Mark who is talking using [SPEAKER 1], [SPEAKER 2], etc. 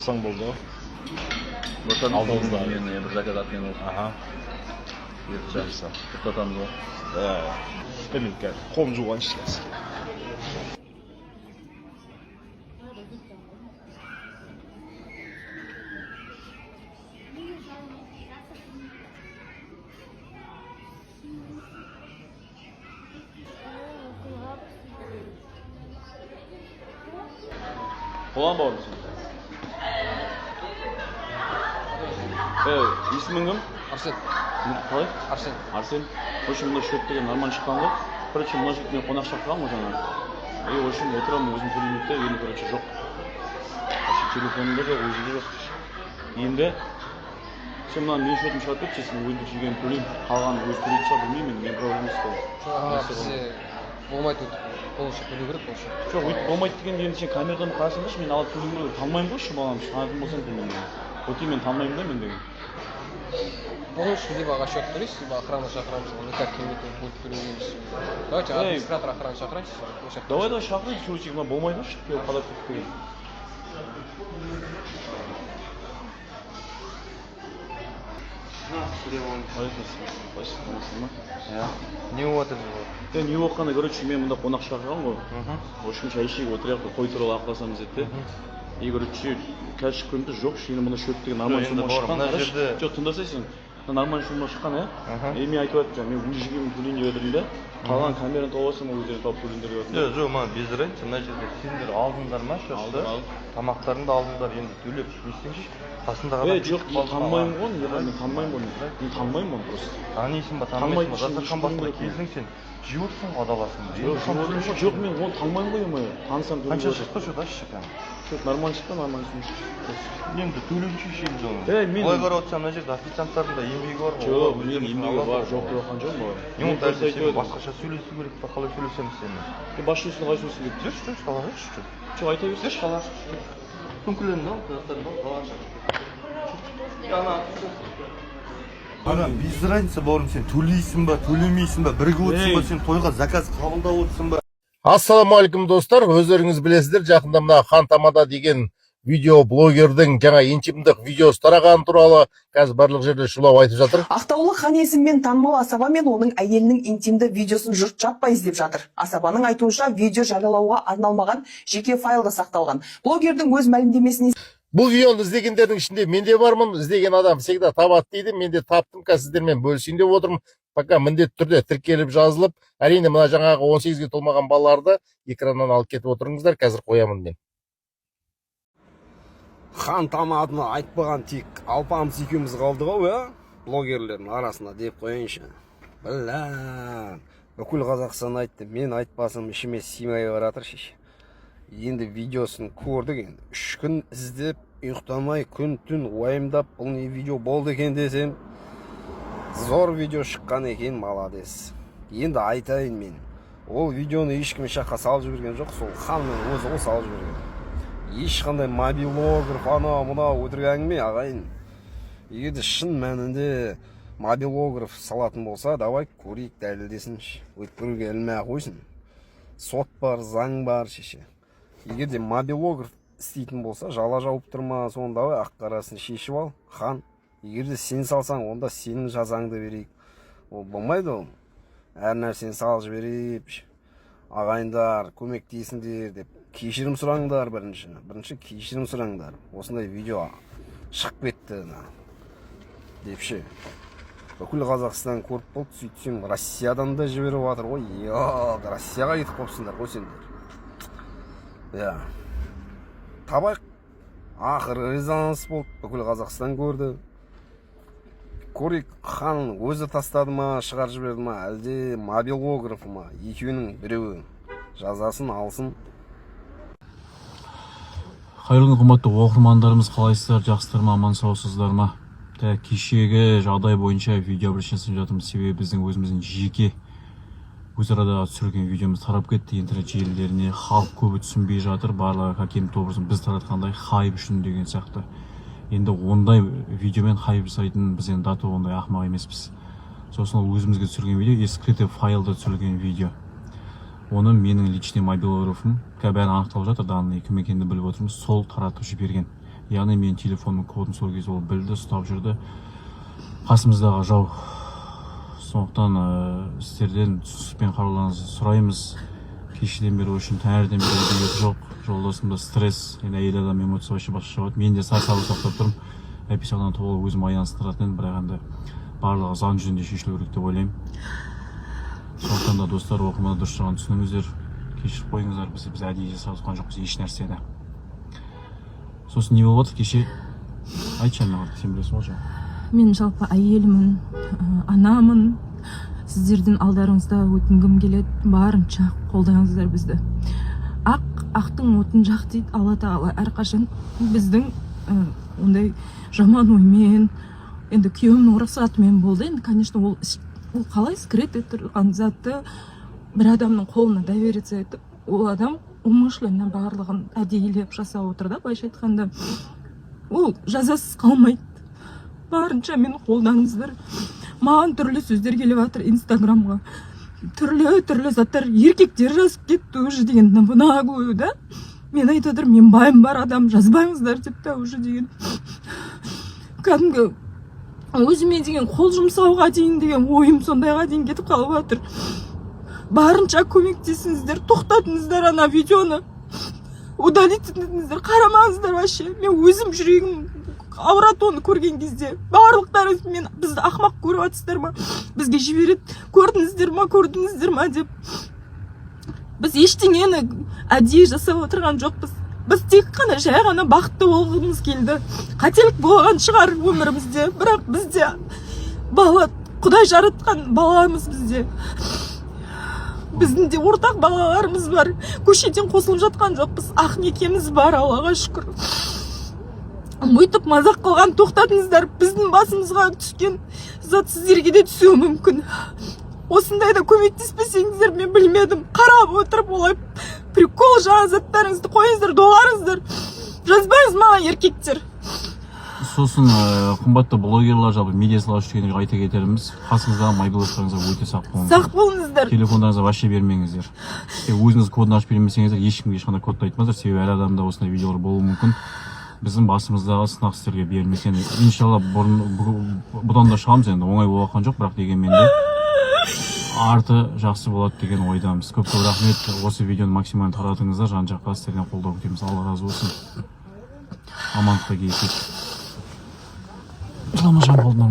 [SPEAKER 1] Сан болды.
[SPEAKER 2] Алдыңызда мен бір заказ аткен ол.
[SPEAKER 1] Аха.
[SPEAKER 2] Жақсы. Тоқтатамыз ғой.
[SPEAKER 1] Білмеймін қазір. Қолым жуған ішкенсіз.
[SPEAKER 2] Қолан бауырсың. Есімің кім?
[SPEAKER 3] Арсен.
[SPEAKER 2] Қалай?
[SPEAKER 3] Арсен.
[SPEAKER 2] Арсен. В общем, мына шөп деген нормально шыққан ғой. Короче, мына жігітіне қонақ шақырған ғой жаңа. В общем, отырамын өзім төлемейді де, енді короче жоқ. Телефонымда жоқ, өзімде жоқ. Енді сен мынаны мен шөтім шығарып кетші, сен өзіңді жеген төлейм. Қалғанын өзі төлейді шығар, білмеймін, мен проблема емес қой.
[SPEAKER 3] Бізде болмайды полностью төлеу керек болшы.
[SPEAKER 2] Жоқ, өйтіп болмайды дегенде енді сен камерадан қарасаңдаршы, мен алып төлеймін ғой. Танымаймын ғой балам, танитын болсаң төлеймін. Вот мен танымаймын да мен деген.
[SPEAKER 3] Полностью либо счет турist, либо охрану шақырамыз, никак келмейді, будет төлемейміз. Давайте администратор охраны шақырайыншы.
[SPEAKER 2] Давай шақырайық, сөйтсек мына болмайды ма, шығып қалап кетпеген.
[SPEAKER 3] Не болып жатыр?
[SPEAKER 2] Не оққаны, короче, мен мұнда қонақ шақырған ғой. В общем, шай ішейік отырайық, қой туралы ақылдасамыз деді. И, короче, қазір көрімді жоқ, енді мұнда шөп деген нормально шума шыққан. Жоқ, тыңдасайсың. Нормально шума шыққан, мен айтып жатырмын, мен өз жегемін төлейін деп отырмын да. Қалған камераны тауып алсам, өздері тауып төлейіндер деп отырмын.
[SPEAKER 4] Жоқ, маған без разницы, мына жерде сендер алдыңдар ма шашты? Тамақтарыңды алдыңдар, енді төлеп істеңші. Қасындағы
[SPEAKER 2] жоқ, танымаймын ғой, мен танымаймын ғой. Мен танымаймын оны просто.
[SPEAKER 4] Танисың ба, танымайсың ба? Дастархан басында келсең сен жеп отырсың ғой адаласың.
[SPEAKER 2] Жоқ, мен оны танымаймын ғой, танысам төлеймін.
[SPEAKER 4] Қанша шықты шөт ашшы кәм?
[SPEAKER 2] Шөт нормально шықты, нормально шықты.
[SPEAKER 4] Енді төлеуші шейін жоны.
[SPEAKER 2] мен...
[SPEAKER 4] Олай қарап отырсам, мына жерде официанттардың да еңбегі бар ғой.
[SPEAKER 2] Жоқ, мен еңбегі бар, жоқ деп жатқан жоқпын ғой.
[SPEAKER 4] Мен дәл сен басқаша сөйлесу керек па, қалай сөйлесеміз сені?
[SPEAKER 2] Басшы қалай сөйлесу керек?
[SPEAKER 4] Жүрші, қалайшы.
[SPEAKER 2] Жоқ, айта берсейші.
[SPEAKER 4] Қалайшы. Күңкілеріңді ал, қыздақтарыңды ал, қалайшы. Аға, без разницы бауырым, сен төлейсің ба, төлемейсің ба, бірігіп отырсың ба, сен тойға заказ қабылдап отырсың ба?
[SPEAKER 5] Ассалаумағалейкум достар, өздеріңіз білесіздер, жақында мына Хан Тамада деген видеоблогердің жаңа интимдік видеосы тарағаны туралы қазір барлық жерде шулап айтып жатыр.
[SPEAKER 6] Ақтаулық Хан есіммен танымал Асаба мен оның әйелінің интимді видеосын жұрт жаппай іздеп жатыр. Асабаның айтуынша видео жариялауға арналмаған жеке файлда сақталған. Блогердің өз мәлімдемесіне
[SPEAKER 5] Бұл видеоны іздегендердің ішінде мен де бармын, іздеген адам всегда табады дейді, мен де таптым, сіздермен бөлісейін деп отырмын. Пока міндетті түрде тіркеліп жазылып, әрине мына жаңағы 18-ге толмаған балаларды экраннан алып кетіп отырыңыздар, қазір қоямын мен.
[SPEAKER 7] Хан Тамаданы айтпаған тек алпамыс екеуміз қалды ғой, блогерлердің арасында деп қойыншы. Білән, бүкіл Қазақстан айтты, мен айтпасым ішіме симай баратыр шеше. Енді видеосын көрдік енді. 3 күн іздеп, ұйықтамай, күн-түн уайымдап, бұл не видео болды екен десем, зор видео шыққан екен, молодец. Енді айтайын мен. Ол видеоны ешкім шаққа салып жіберген жоқ, сол Ханның өзі ол салып жіберген. Ешқандай мобилограф, мына өтірік әңгіме ағайын. Егерде шын мәнінде мобилограф салатын болса, давай көрейік дәлелдесінші. Өйтпіруге ілмей қойсын. Сот бар, заң бар шеше. Егерде мобилограф істейтін болса, жала жауып тұрма, сонда ақ-қарасын шешіп ал, Хан. Егерде сен салсаң, онда сенің жазаңды берейік. Ол болмайды ол. Әр нәрсені салып жіберіп, ағайындар, көмектесіңдер деп кешірім сұраңдар бірінші кешірім сұраңдар. Осындай видео шығып кетті депші. Бүкіл Қазақстан көріп болды, сөйтсем Россиядан да жіберіп жатыр ғой. Россияға кетіп қопсыңдар ғой сендер. Табайық, ақыры резонанс болды, бүкіл Қазақстан көрді. Көрейік, Хан өзі тастады ма, шығарып жіберді ма, әлде мобилограф ма, екеуінің біреуі жазасын алсын.
[SPEAKER 8] Қайырлы қымбатты оқырмандарымыз, қалайсыздар, жақсылар ма, аман саусыздар ма? Кешегі жағдай бойынша видео біріншісін жатырмыз, себебі біздің өзіміздің жеке өзарада түсірген видеомыз тарап кетті интернет желілеріне. Халық көбі түсінбей жатыр, барлығы каким-то образом біз таратқандай хайп үшін деген сияқты. Енді ондай видеомен хайп жасайтын біз енді даты ондай ақымақ емеспіз. Сосын өзімізге түсірген видео, скрытый файлда түсірген видео. Оны менің личный мобилографым, бәрі анықталып жатыр, данный кім екенін біліп отырмыз, сол таратып жіберген. яғни менің телефонның кодын сол кезде ол білді, ұстап жүрді. Қасымыздағы жау. Сондықтан сіздерден түсіспен қарауларыңызды сұраймыз. Кешеден бері үшін таңертең бері әдебиет жоқ. Жолдасымда стресс, енді әйел адам эмоция вообще басқаша болады. Мен де сақ-сау сақтап тұрмын. Әписағынан толы өзім аяңстыратын, бірақ енді барлығы заң жүзінде шешілу керек деп ойлаймын. Сондықтан да достар, оқырмандар дұрыс жағын түсініңіздер, кешіріп қойыңыздар, біз әдейі жасап жатқан жоқпыз еш нәрсені. Сосын не болып жатыр кеше? Айтшы анаған, сен білесің ол жағы.
[SPEAKER 9] Мен жалпы әйелімін, анамын. Сіздердің алдарыңызда өтінгім келеді, барынша қолдаңыздар бізді. Ақтың отын жақ дейді, Алла тағала әрқашан біздің ондай жаман оймен, енді күйеуімнің рұқсатымен болды. Енді, конечно, ол қалай секретте тұрған затты бір адамның қолына довериться етіп, ол адам умышленно барлығын әдейілеп жасап отыр да, былайша айтқанда. Ол жазасыз қалмайды. Барынша мені қолдаңыздар. Маған түрлі сөздер келіп жатыр Инстаграмға. Түрлі заттар, еркектер жазып кетті уже деген, наглую, да? Мен айтадыр, мен байым бар адам, жазбаңыздар деп та уже деген. Кәдімгі өзіме деген қол жұмсауға дейін деген ойым сондайға дейін кетіп қалып жатыр. Барынша көмектесіңіздер, тоқтатыңыздар ана видеоны. Удалить етіңіздер, қарамаңыздар вообще. Мен өзім жүрегім ауырат оны көрген кезде. Барлықтарыңыз бізді ақмақ көріп жатсыздар ма? Бізге жібереді, көрдіңіздер ма деп. Біз ештеңені әдейі жасап отырған жоқпыз. Біз тек қана жай ғана бақытты болғымыз келді. Қателік болған шығар өмірімізде, бірақ бізде бала, Құдай жаратқан баламыз бізде. Біздің де ортақ балаларымыз бар. Көшеден қосылып жатқан жоқпыз. Ақ некеміз бар, Аллаға шүкір. Өйтіп мазақ қылған тоқтатыңыздар. Біздің басымызға түскен зат сіздерге де түсуі мүмкін. Осындайда көмектеспесеңіздер, мен білмедім. Қарап отырып олай прикол жаңа заттарыңызды қойыңыздар, доғарыңыздар. Жазбаңыз маған еркектер.
[SPEAKER 8] Сосын қымбатты блогерлар жалпы медиа саласы жүргенде айта кетеріміз, қасыңыздағы майбаластарыңызға өте сақ болыңыздар.
[SPEAKER 9] Сақ болыңыздар.
[SPEAKER 8] Телефондарыңызға вообще бермеңіздер. Өзіңіз кодын ашып бермесеңіздер, ешкімге ешқандай кодты айтмаңыздар, себебі әр адамда осындай видеолар болуы мүмкін. Біздің басымыздағы сынақ істерге бермес. Енді иншалла бұдан да шығамыз, енді оңай болып жатқан жоқ, бірақ дегенмен де арты жақсы болады деген ойдамыз. Көп рахмет. Осы видеоны максимально таратыңыздар, жан-жаққа сіздерден қолдау күтеміз. Алла разы болсын. Амандықта кездесейік. Жылама жан қолынан